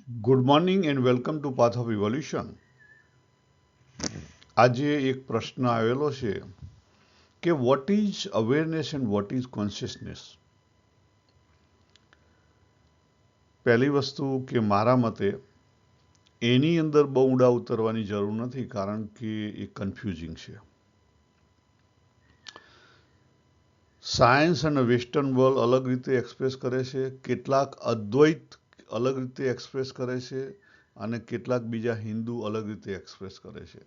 Good morning and welcome to path of evolution. આજે એક પ્રશ્ન આવેલો છે કે what is awareness and what is consciousness. પહેલી વસ્તુ કે મારા મતે એની અંદર બહુ ઊંડા ઉતરવાની જરૂર નથી, કારણ કે એ કન્ફ્યુઝિંગ છે. સાયન્સ અને વેસ્ટર્ન વર્લ્ડ અલગ રીતે એક્સપ્રેસ કરે છે, કેટલાક અદ્વૈત અલગ રીતે એક્સપ્રેસ કરે છે અને કેટલાક બીજા હિન્દુ અલગ રીતે એક્સપ્રેસ કરે છે.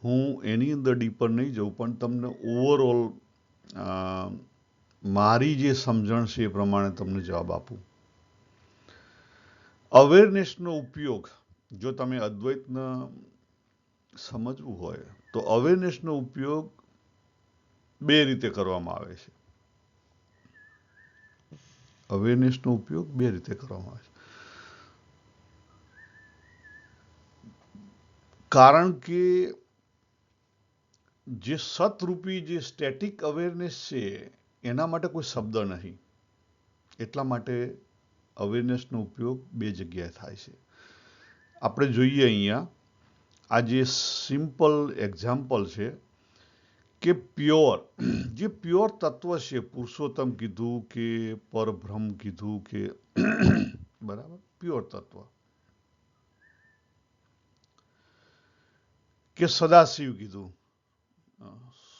હું એની અંદર ડીપર નહીં જઉં, પણ તમને ઓવરઓલ મારી જે સમજણ છે એ પ્રમાણે તમને જવાબ આપું. અવેરનેસનો ઉપયોગ જો તમે અદ્વૈતને સમજવું હોય તો અવેરનેસનો ઉપયોગ બે રીતે કરવામાં આવે છે. અવેરનેસનો ઉપયોગ બે રીતે કરવામાં આવે છે. કારણ કે જે સતરૂપી જે સ્ટેટિક અવેરનેસ છે એના માટે કોઈ શબ્દ નહીં, એટલા માટે અવેરનેસનો ઉપયોગ બે જગ્યાએ થાય છે. આપણે જોઈએ અહીંયા આ જે સિમ્પલ એક્ઝામ્પલ છે કે જે પ્યોર તત્વ છે, પુરુષોત્તમ કીધું કે પરબ્રહ્મ કીધું કે બરાબર, પ્યોર તત્વ કે સદાશિવ કીધું,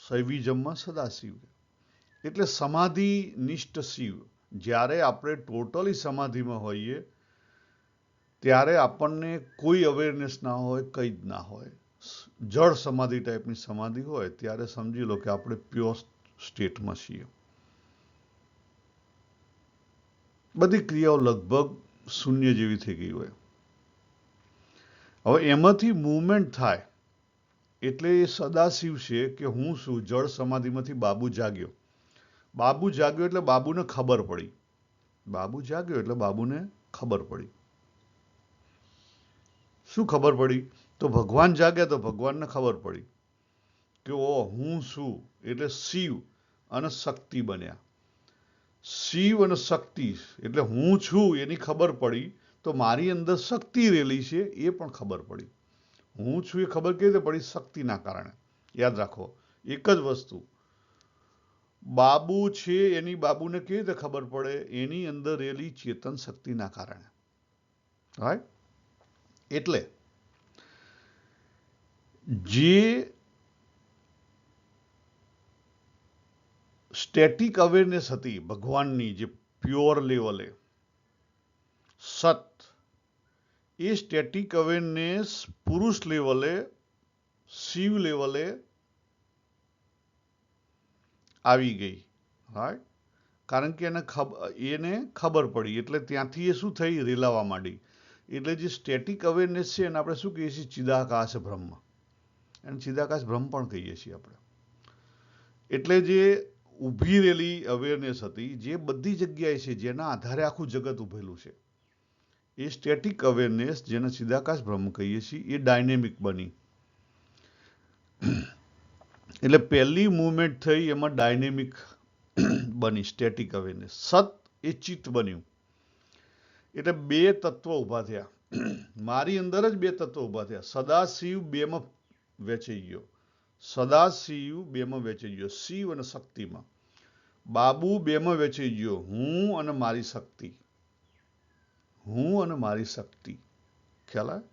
શૈવિઝમમાં સદાશિવ એટલે સમાધિ નિષ્ઠ શિવ. જ્યારે આપણે ટોટલી સમાધિમાં હોઈએ ત્યારે આપણને કોઈ અવેરનેસ ના હોય, કંઈ જ ના હોય. જળ સમાધિ ટાઈપની સમાધિ હોય ત્યારે સમજી લો કે આપણે પ્યોર સ્ટેટમાં છીએ. બધી ક્રિયાઓ લગભગ શૂન્ય જેવી થઈ ગઈ હોય. હવે એમાંથી મૂવમેન્ટ થાય એટલે એ સદાશિવ છે કે હું શું, જળ સમાધિમાંથી બાબુ જાગ્યો. બાબુ જાગ્યો એટલે બાબુને ખબર પડી. બાબુ જાગ્યો એટલે બાબુને ખબર પડી. શું ખબર પડી? તો ભગવાન જાગ્યા તો ભગવાનને ખબર પડી કે ઓ હું શું, એટલે શિવ અને શક્તિ બન્યા. શિવ અને શક્તિ એટલે હું છું એની ખબર પડી, તો મારી અંદર શક્તિ રહેલી છે એ પણ ખબર પડી. હું છું એ ખબર કેવી રીતે પડી? શક્તિના કારણે. યાદ રાખો, એક જ વસ્તુ. બાબુ છે એની બાબુને કેવી રીતે ખબર પડે? એની અંદર રહેલી ચેતન શક્તિના કારણે. રાઈટ? એટલે જે સ્ટેટિક અવેરનેસ હતી ભગવાનની, જે પ્યોર લેવલે સત, એ સ્ટેટિક અવેરનેસ પુરુષ લેવલે, શિવ લેવલે આવી ગઈ. રાઈટ? કારણ કે એને ખબર પડી એટલે ત્યાંથી એ શું થઈ? રેલાવા માંડી. એટલે જે સ્ટેટિક અવેરનેસ છે એને આપણે શું કહીએ છીએ? ચિદાકાશ બ્રહ્મ. અને ચિદાકાશ બ્રહ્મ પણ કહીએ છીએ આપણે. એટલે જે ઊભી રહેલી અવેરનેસ હતી, જે બધી જગ્યાએ છે, જેના આધારે આખું જગત ઉભેલું છે, એ સ્ટેટિક અવેરનેસ જેને ચિદાકાશ બ્રહ્મ કહીએ છીએ, એ ડાયનેમિક બની. એટલે પહેલી મૂવમેન્ટ થઈ એમાં ડાયનેમિક બની સ્ટેટિક અવેરનેસ. સત એ ચિત્ત બન્યું. એટલે બે તત્વો ઊભા થયા. મારી અંદર જ બે તત્વો ઊભા થયા. સદાશિવ બેમાં વેચાઈ ગયો. સદાશિવ બેમાં વેચાઈ ગયો, શિવ અને શક્તિમાં. બાબુ બેમાં વેચાઈ ગયો, હું અને મારી શક્તિ. હું અને મારી શક્તિ. ખ્યાલ આવે?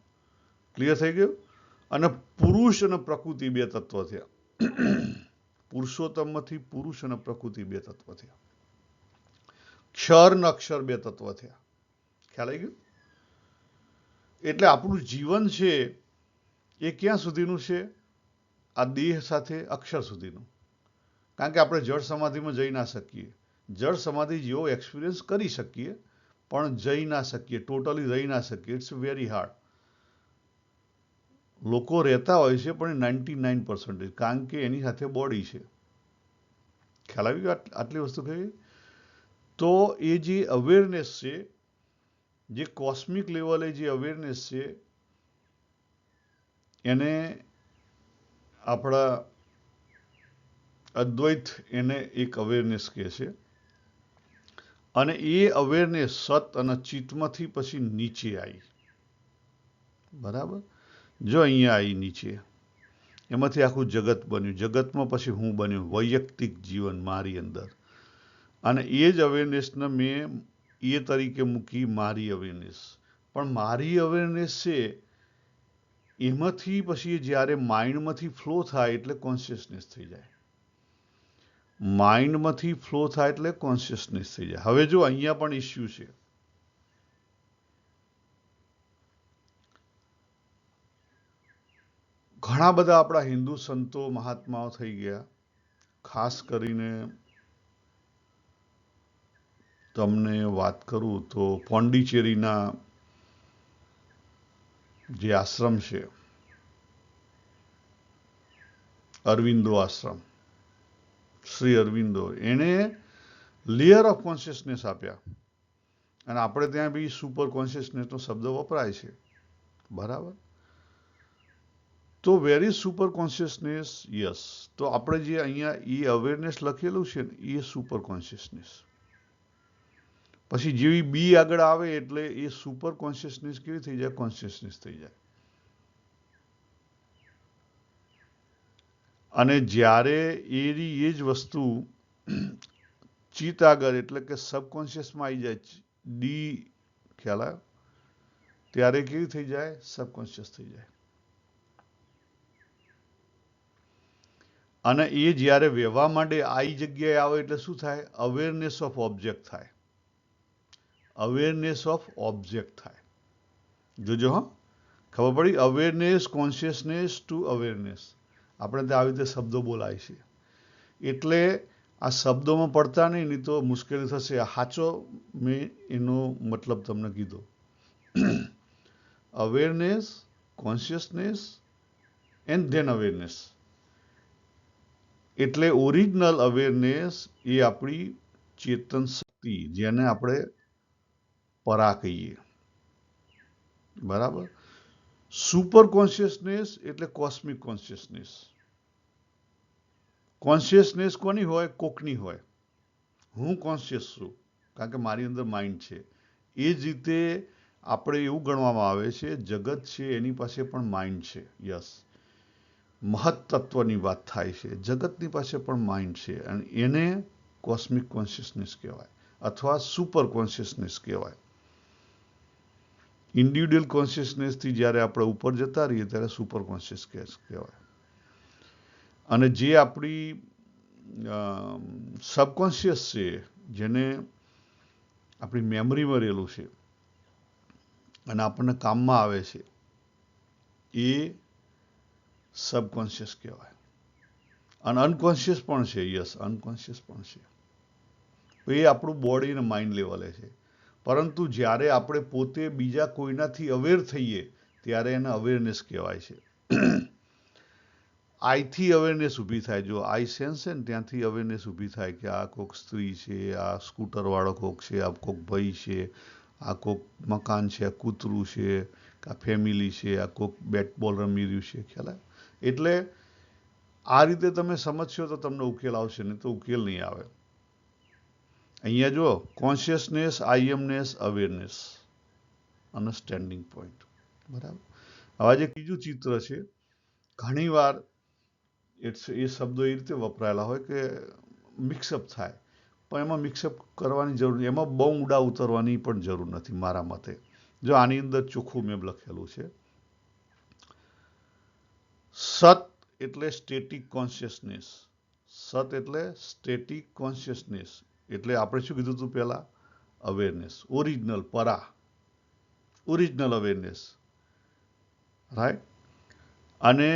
ક્લિયર થઈ ગયું? અને પુરુષ અને પ્રકૃતિ બે તત્વ થયા. પુરુષોત્તમમાંથી પુરુષ અને પ્રકૃતિ બે તત્વ થયા. ક્ષર અને અક્ષર બે તત્વ થયા. ખ્યાલ આવી ગયું? એટલે આપણું જીવન છે એ ક્યાં સુધીનું છે? આ દેહ સાથે અક્ષર સુધીનું. કારણ કે આપણે જળ સમાધિમાં જઈ ના શકીએ. જળ સમાધિ જેવો એક્સપિરિયન્સ કરી શકીએ પણ જઈ ના શકીએ, ટોટલી રહી ના શકીએ. It's very hard. લોકો રહેતા હોય છે પણ 99%, કારણ કે એની સાથે બોડી છે. ખ્યાલ આવી ગયો? આટલી વસ્તુ કહી. તો એ જે અવેરનેસ છે, જે કોસ્મિક લેવલે જે અવેરનેસ છે, એને આપણા અદ્વૈત એને એક અવેરનેસ કહે છે. અને એ અવેરનેસ સત અને ચિત્તમાંથી પછી નીચે આવી. બરાબર. જો અહીંયા આવી નીચે, એમાંથી આખું જગત બન્યું, જગતમાં પછી હું બન્યું, વૈયક્તિક જીવન મારી અંદર, અને એ જ અવેરનેસને મેં એ તરીકે મૂકી મારી અવેરનેસ. પણ મારી અવેરનેસ છે એમાંથી પછી જ્યારે માઇન્ડમાંથી ફ્લો થાય એટલે કોન્શિયસનેસ થઈ જાય. માઇન્ડમાંથી ફ્લો થાય એટલે કોન્શિયસનેસ થઈ જાય. હવે જો અહીંયા પણ ઇસ્યુ છે. ઘણા બધા આપણા હિન્દુ સંતો મહાત્માઓ થઈ ગયા, ખાસ કરીને તમને વાત કરું તો પોંડિચેરીના જે આશ્રમ છે, અરવિંદો આશ્રમ, શ્રી અરવિંદો, એને લેયર ઓફ કોન્શિયસનેસ આપ્યા. અને આપણે ત્યાં બી સુપર કોન્શિયસનેસનો શબ્દ વપરાય છે, બરાબર. તો where is super consciousness? Yes. તો આપણે જે અહીંયા એ અવેરનેસ લખેલું છે ને, એ સુપર કોન્શિયસનેસ. પછી જેવી બી આગળ આવે એટલે એ સુપર કોન્શિયસનેસ કેવી થઈ જાય? કોન્શિયસનેસ થઈ જાય. અને જ્યારે એની એ જ વસ્તુ ચિત્ત આગળ એટલે કે સબકોન્શિયસમાં આવી જાય, ડી ખ્યાલ આવ્યો, ત્યારે કેવી થઈ જાય? સબકોન્શિયસ થઈ જાય. અને એ જ્યારે વહેવા માંડે આ જગ્યાએ આવે એટલે શું થાય? અવેરનેસ ઓફ ઓબ્જેક્ટ થાય. અવેરનેસ ઓફ ઓબ્જેક્ટ થાય. જોજો હા, ખબર પડી? Awareness, consciousness to awareness. આપણે ત્યાં આવી રીતે શબ્દો બોલાય છે. એટલે આ શબ્દોમાં પડતા નહીં તો મુશ્કેલી થશે. આ સાચો મેં એનો મતલબ તમને કીધો. Awareness, consciousness and then awareness. એટલે ઓરિજિનલ અવેરનેસ એ આપણી ચેતન શક્તિ, જેને આપણે પરા કહીએ, બરાબર. સુપર કોન્શિયસનેસ એટલે કોસ્મિક કોન્શિયસનેસ. કોન્શિયસનેસ કોની હોય? કોકની હોય. હું કોન્શિયસ છું કારણ કે મારી અંદર માઇન્ડ છે. એ જ રીતે આપણે એવું ગણવામાં આવે છે જગત છે એની પાસે પણ માઇન્ડ છે. યસ, મહત્તત્વની વાત થાય છે. જગતની પાસે પણ માઇન્ડ છે અને એને કોસ્મિક કોન્શિયસનેસ કહેવાય અથવા સુપર કોન્શિયસનેસ કહેવાય. ઇન્ડિવિડ્યુઅલ કોન્શિયસનેસથી જ્યારે આપણે ઉપર જતા રહીએ ત્યારે સુપર કોન્શિયસનેસ કહેવાય. અને જે આપણી સબકોન્શિયસ છે, જેને આપણી મેમરીમાં રહેલું છે અને આપણને કામમાં આવે છે, એ સબકોન્શિયસ કહેવાય. અને અનકોન્શિયસ પણ છે. યસ, અનકોન્શિયસ પણ છે. એ આપણું બોડી અને માઇન્ડ લેવલે છે. પરંતુ જ્યારે આપણે પોતે બીજા કોઈનાથી અવેર થઈએ ત્યારે એને અવેરનેસ કહેવાય છે. આઈથી અવેરનેસ ઊભી થાય. જો આઈ સેન્સ છે ને ત્યાંથી અવેરનેસ ઊભી થાય કે આ કોઈક સ્ત્રી છે, આ સ્કૂટરવાળો કોક છે, આ કોઈક ભાઈ છે, આ કોઈક મકાન છે, આ કૂતરું છે, આ ફેમિલી છે, આ કોઈક બેટ બોલ રમી રહ્યું છે. ખ્યાલ આવે? એટલે આ રીતે તમે સમજશો તો તમને ઉકેલ આવશે, નહીં તો ઉકેલ નહીં આવે. અહીંયા જુઓ, કોન્શિયસનેસ, આઈએમનેસ, અવેરનેસ અને સ્ટેન્ડિંગ પોઈન્ટ, બરાબર. હવે જે ત્રીજું ચિત્ર છે, ઘણીવાર એ શબ્દો એ રીતે વપરાયેલા હોય કે મિક્સઅપ થાય, પણ એમાં મિક્સઅપ કરવાની જરૂર નથી. એમાં બહુ ઊંડા ઉતરવાની પણ જરૂર નથી મારા મતે. જો આની અંદર ચોખ્ખું મેં લખેલું છે, સત એટલે સ્ટેટિક કોન્શિયસનેસ. સત એટલે સ્ટેટિક કોન્શિયસનેસ. એટલે આપણે શું કીધું હતું પહેલા? અવેરનેસ, ઓરિજિનલ, પરા, ઓરિજિનલ અવેરનેસ, રાઈટ. અને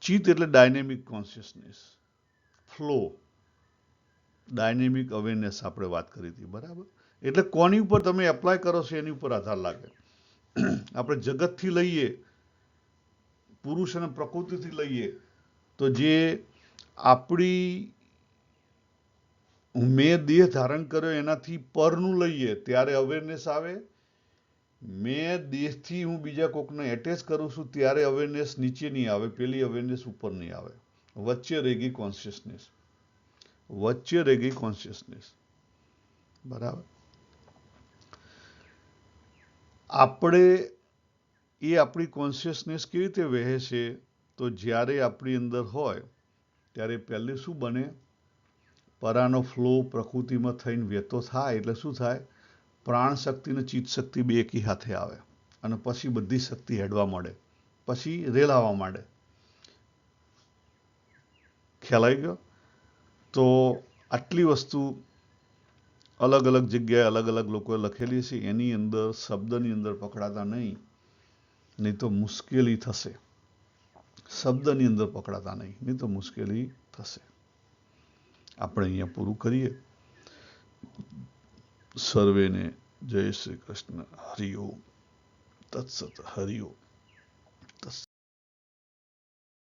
ચિત્ત એટલે dynamic consciousness, flow, dynamic awareness આપણે વાત કરી હતી, બરાબર. એટલે કોની ઉપર તમે એપ્લાય કરો છો એની ઉપર આધાર લાગે. આપણે જગતથી લઈએ, પુરુષ અને પ્રકૃતિથી લઈએ તો જે આપણી મેં દેહ ધારણ કર્યો એનાથી પરનું લઈએ ત્યારે અવેરનેસ આવે. મેં દેહથી હું બીજા કોકને એટેચ કરું છું ત્યારે અવેરનેસ નીચે નહીં આવે, પેલી અવેરનેસ ઉપર નહીં આવે. વચ્ચે રહી ગઈ કોન્શિયસનેસ, વચ્ચે રહી ગઈ કોન્શિયસનેસ, બરાબર. આપણે એ આપણી કોન્શિયસનેસ કેવી રીતે વહે છે? તો જ્યારે આપણી અંદર હોય ત્યારે પહેલે શું બને? પરાનો ફ્લો પ્રકૃતિમાં થઈને વહેતો થાય એટલે શું થાય? પ્રાણ શક્તિ અને ચિત્ત શક્તિ બે એકી હાથે આવે અને પછી બધી શક્તિ હેડવા માંડે, પછી રેલાવા માંડે. ખ્યાલ આવી ગયો? તો આટલી વસ્તુ અલગ અલગ જગ્યાએ અલગ અલગ લોકોએ લખેલી છે. એની અંદર શબ્દની અંદર પકડાતા નહીં તો મુશ્કેલી થશે. શબ્દની અંદર પકડાતા નહીં તો મુશ્કેલી થશે. આપણે અહીંયા પૂરું કરીએ. સર્વેને જય શ્રી કૃષ્ણ. હરિઓમ તત્સત. હરિઓમ તત્સત.